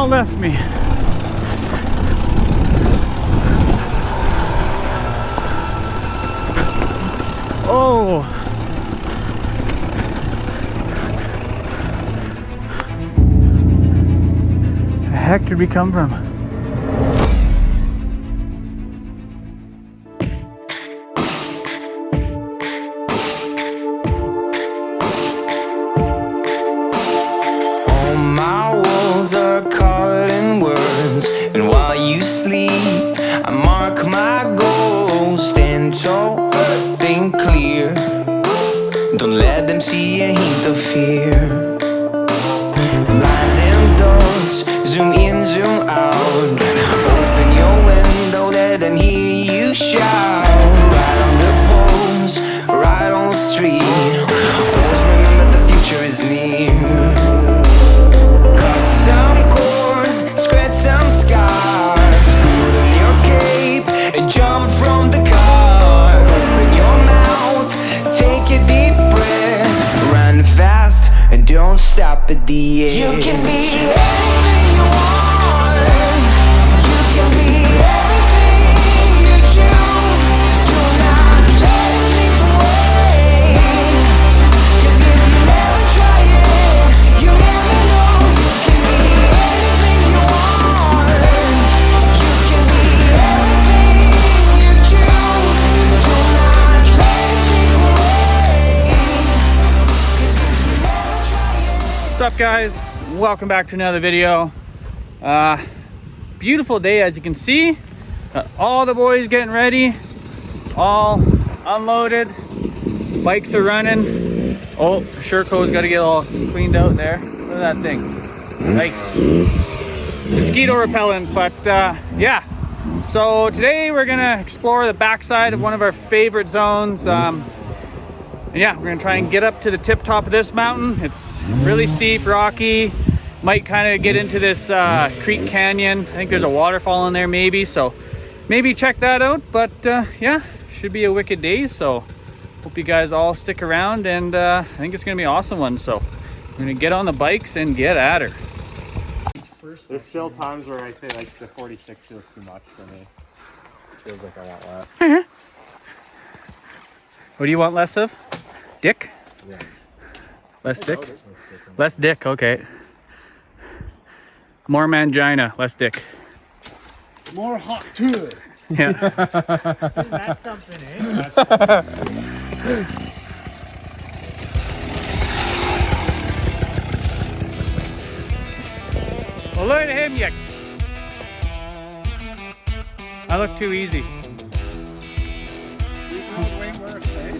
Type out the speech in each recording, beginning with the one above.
all left me. Oh! The heck did we come from? All my walls are covered in words, and while you sleep, I mark my goals. Stand tall, think clear. Don't let them see a hint of fear. Lines and dots, zoom in, zoom out. Open your window, let them hear you shout. Right on the poles, right on the street. Always remember the future is near. Cut some cords, scratch some scars. Put on your cape and jump from the car. Open your mouth, take a deep breath. Run fast and don't stop at the edge. You can be anything you want. You can be everything you choose. Do not let it slip away. 'Cause if you never try it, you never know. You can be anything you want. You can be everything you choose. Do not let it slip away. 'Cause if you never try it. What's up, guys? Welcome back to another video. Beautiful day, as you can see. Got all the boys getting ready, all unloaded, bikes are running. Oh, Sherco's got to get all cleaned out there. Look at that thing. Like mosquito repellent. But yeah, so today we're gonna explore the backside of one of our favorite zones. And yeah, we're gonna try and get up to the tip top of this mountain. It's really steep, rocky. Might kind of get into this creek canyon. I think there's a waterfall in there maybe, so maybe check that out. But yeah, should be a wicked day, so hope you guys all stick around, and I think it's gonna be an awesome one. So we're gonna get on the bikes and get at her. There's still times where I feel like the 46 feels too much for me. Feels like I want less. What do you want less of? Dick? Yeah. Less dick? Less dick, okay. More mangina, less dick. More hot too. Yeah. That's something, eh? Well, look at him, you. I look too easy. Way worse, eh?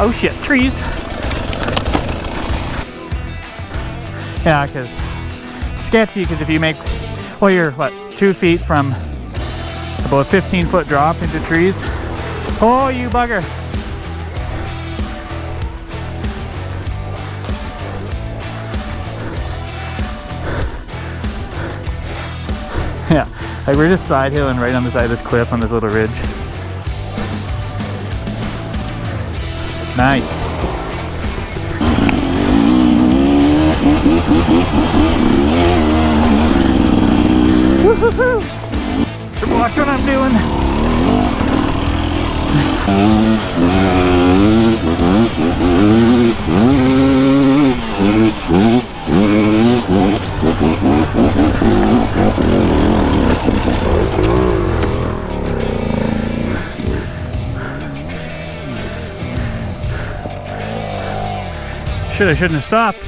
Oh shit, trees. Yeah, because sketchy, because if you make, well, you're what, 2 feet from about a 15-foot drop into trees. Oh, you bugger. Yeah, like we're just side hilling right on the side of this cliff on this little ridge. Nice. Woo-hoo-hoo. So watch what I'm doing. I shouldn't have stopped.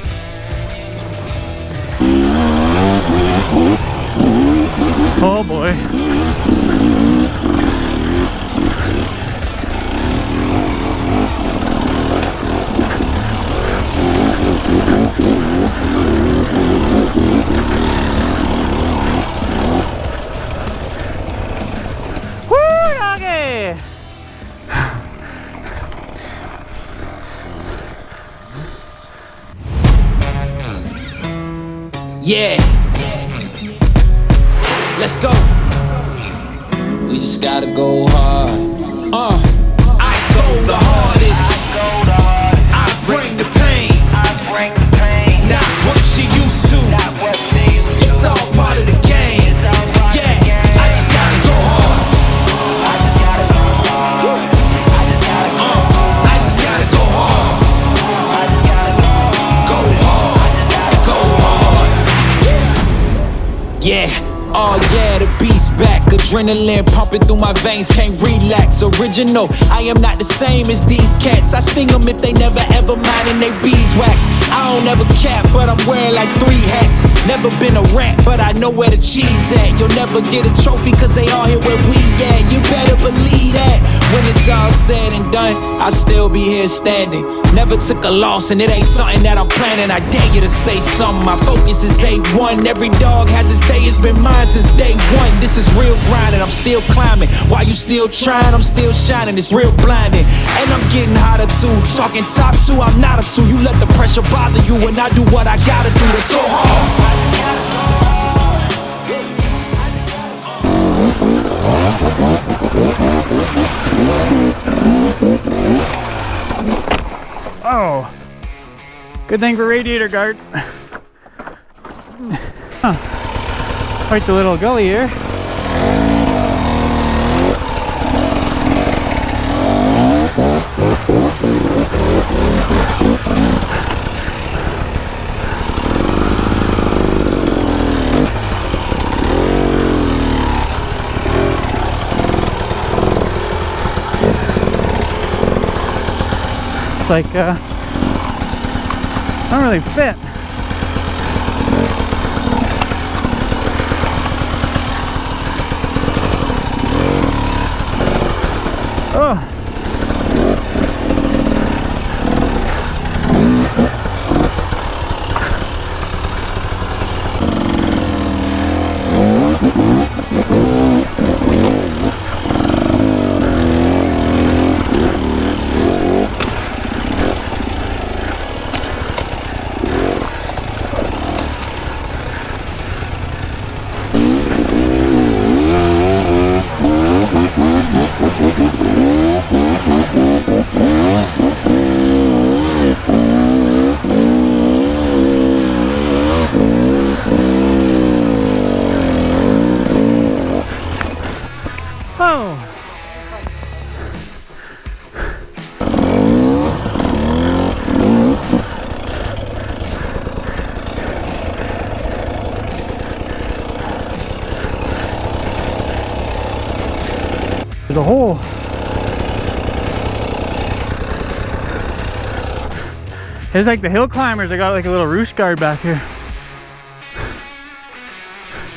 Oh boy. Woo, doggy! Yeah. Let's go. We just gotta go hard. I go the hardest. I bring the pain. Not what you used to. It's all part of the game. Yeah, I just gotta go hard. I just gotta go hard. Go hard. Go hard. Yeah. Oh yeah, the beast back. Adrenaline pumping through my veins, can't relax. Original, I am not the same as these cats. I sting them if they never ever mind and they beeswax. I don't ever cap, but I'm wearing like 3 hats. Never been a rat, but I know where the cheese at. You'll never get a trophy cause they all here where we at. You better believe that. When it's all said and done, I'll still be here standing. Never took a loss and it ain't something that I'm planning. I dare you to say something, my focus is A1. Every dog has its day, it's been mine since day one. This is real grinding, I'm still climbing. While you still trying, I'm still shining. It's real blinding, and I'm getting hotter too. Talking top 2, I'm not a 2. You let the pressure bother you and I do what I gotta do. Let's go hard. Oh, good thing for radiator guard. Quite the little gully here. It's like I don't really fit. Oh. There's a hole. It's like the hill climbers. I got like a little roost guard back here.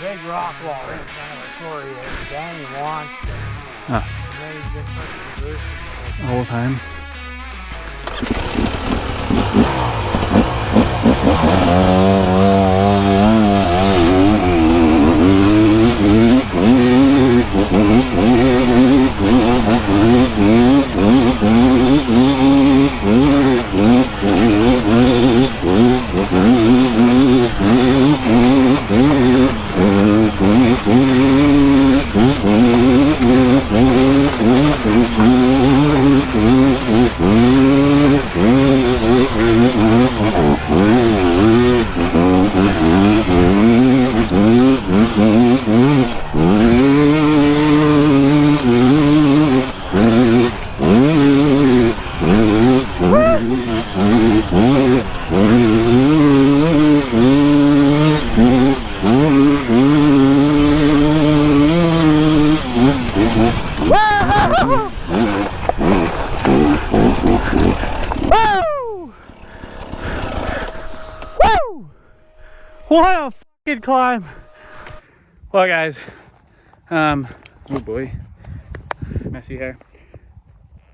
Big rock wall right in front of our quarry. Danny wants it. Ah. And then he's been fucking reversing The whole time. What a fucking climb. Well guys, oh boy, messy hair.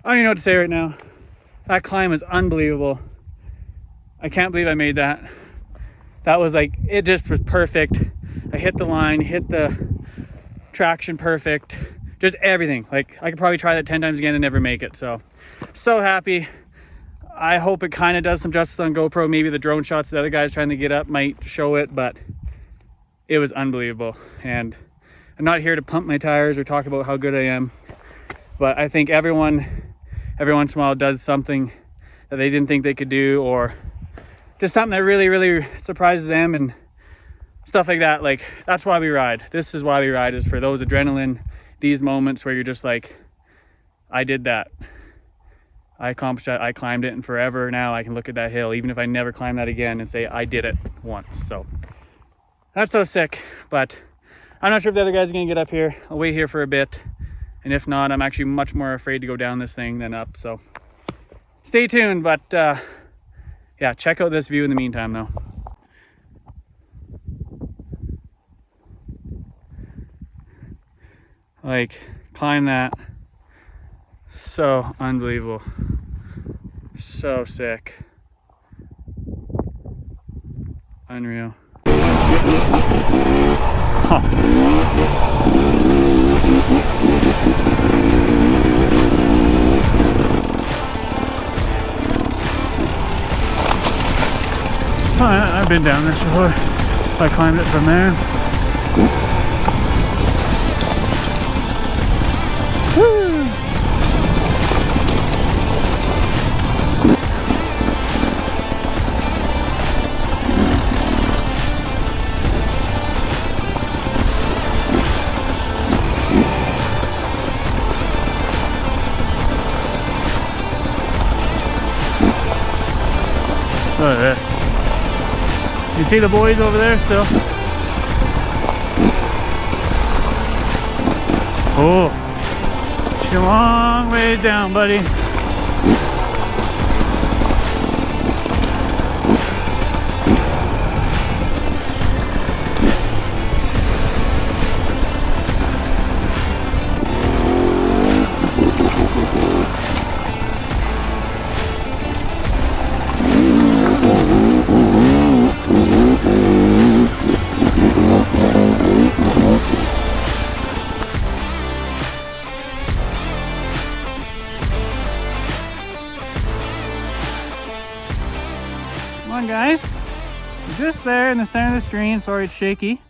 I don't even know what to say right now. That climb is unbelievable. I can't believe I made that. That was like, it just was perfect. I hit the line, hit the traction perfect, just everything. Like I could probably try that 10 times again and never make it. So happy. I hope it kind of does some justice on GoPro. Maybe the drone shots the other guy's trying to get up might show it, but it was unbelievable. And I'm not here to pump my tires or talk about how good I am, but I think everyone every once in a while does something that they didn't think they could do, or just something that really surprises them and stuff like that. Like, that's why we ride. This is why we ride, is for those adrenaline, these moments where you're just like, I did that, I accomplished that, I climbed it, and forever now I can look at that hill, even if I never climb that again, and say I did it once. So that's so sick. But I'm not sure if the other guys are gonna get up here. I'll wait here for a bit, and if not, I'm actually much more afraid to go down this thing than up. So stay tuned. But yeah, check out this view in the meantime though. Like, climb that. So unbelievable. So sick. Unreal. Huh. Oh, I've been down this before. I climbed it from there. Woo! Look at this. You see the boys over there still? Oh, it's a long way down, buddy. Come on, guys. You're just there in the center of the screen. Sorry, it's shaky.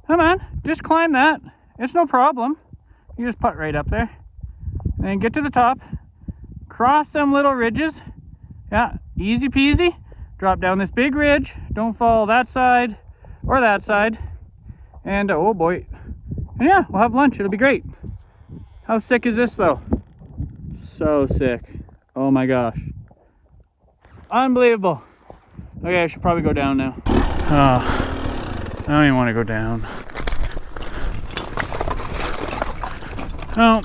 Come on, just climb that. It's no problem. You just putt right up there. And then get to the top. Cross some little ridges. Yeah, easy peasy. Drop down this big ridge. Don't fall that side or that side. And oh boy. And yeah, we'll have lunch. It'll be great. How sick is this though? So sick. Oh my gosh. Unbelievable. Okay, I should probably go down now. Oh, I don't even want to go down. Oh.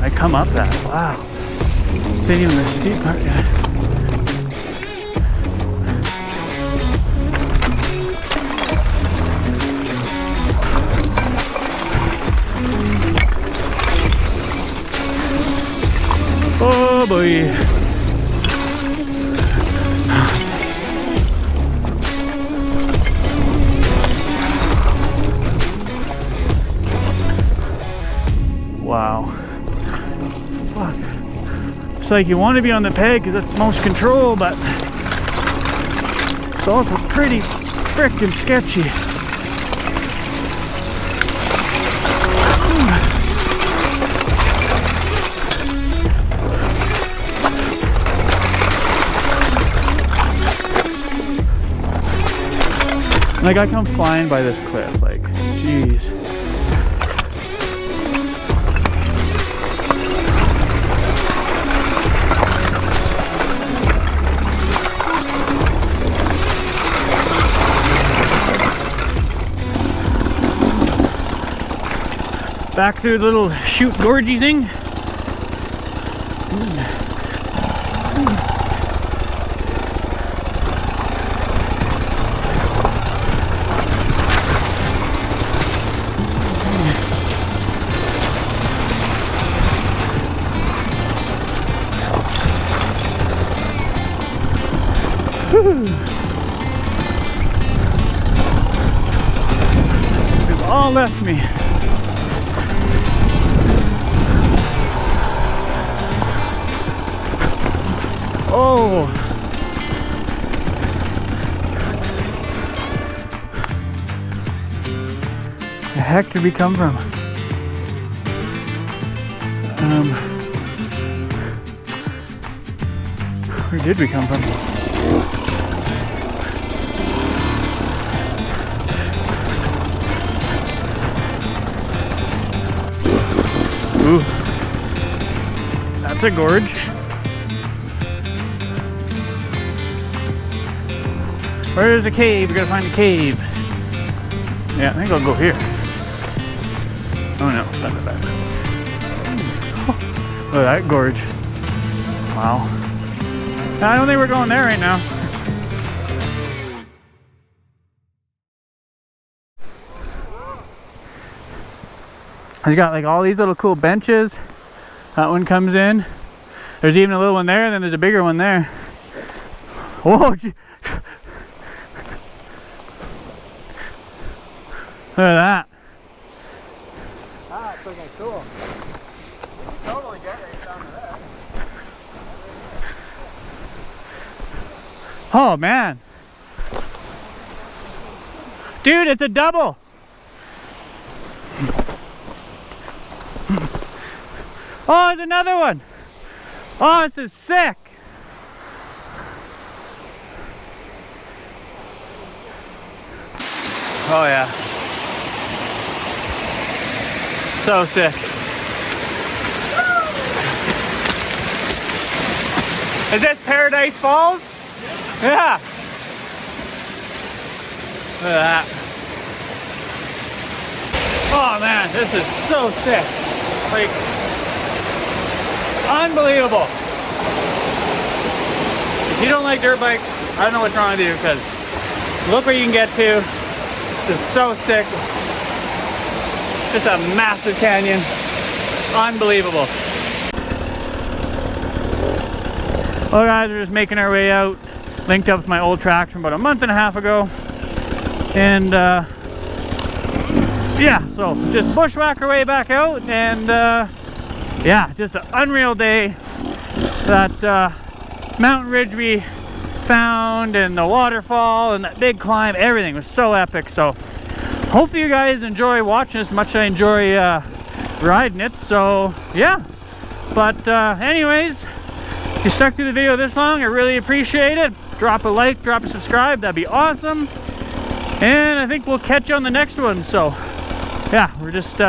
I come up that. Wow. Didn't even the steep part yet. Oh boy. Wow. Fuck. It's like you want to be on the peg because it's most control, but it's also pretty frickin' sketchy. Like, I come flying by this cliff, like, jeez. Back through the little chute gorgey thing. all left me. Oh. The heck did we come from? Where did we come from? Ooh. That's a gorge. Where's the cave? We gotta find the cave. Yeah, I think I'll go here. Oh no, it's not that bad. Look at that gorge. Wow. I don't think we're going there right now. He's got like all these little cool benches. That one comes in. There's even a little one there, and then there's a bigger one there. Whoa! Gee. Look at that. Ah, it's looking cool. Totally get right down to there. Oh man. Dude, it's a double. Oh, there's another one. Oh, this is sick. Oh yeah. So sick. Is this Paradise Falls? Yeah. Look at that. Oh man, this is so sick. Like, unbelievable. If you don't like dirt bikes, I don't know what's wrong with you, because look where you can get to. This is so sick. Just a massive canyon. Unbelievable. Well guys, we're just making our way out. Linked up with my old track from about a month and a half ago. And yeah, so just bushwhack our way back out. And yeah, just an unreal day. That mountain ridge we found, and the waterfall, and that big climb, everything was so epic. So hopefully you guys enjoy watching this as much as I enjoy riding it. So yeah, but anyways, if you stuck through the video this long, I really appreciate it. Drop a like, drop a subscribe, that'd be awesome. And I think we'll catch you on the next one. So yeah, we're just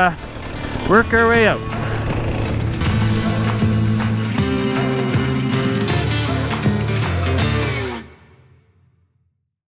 work our way out.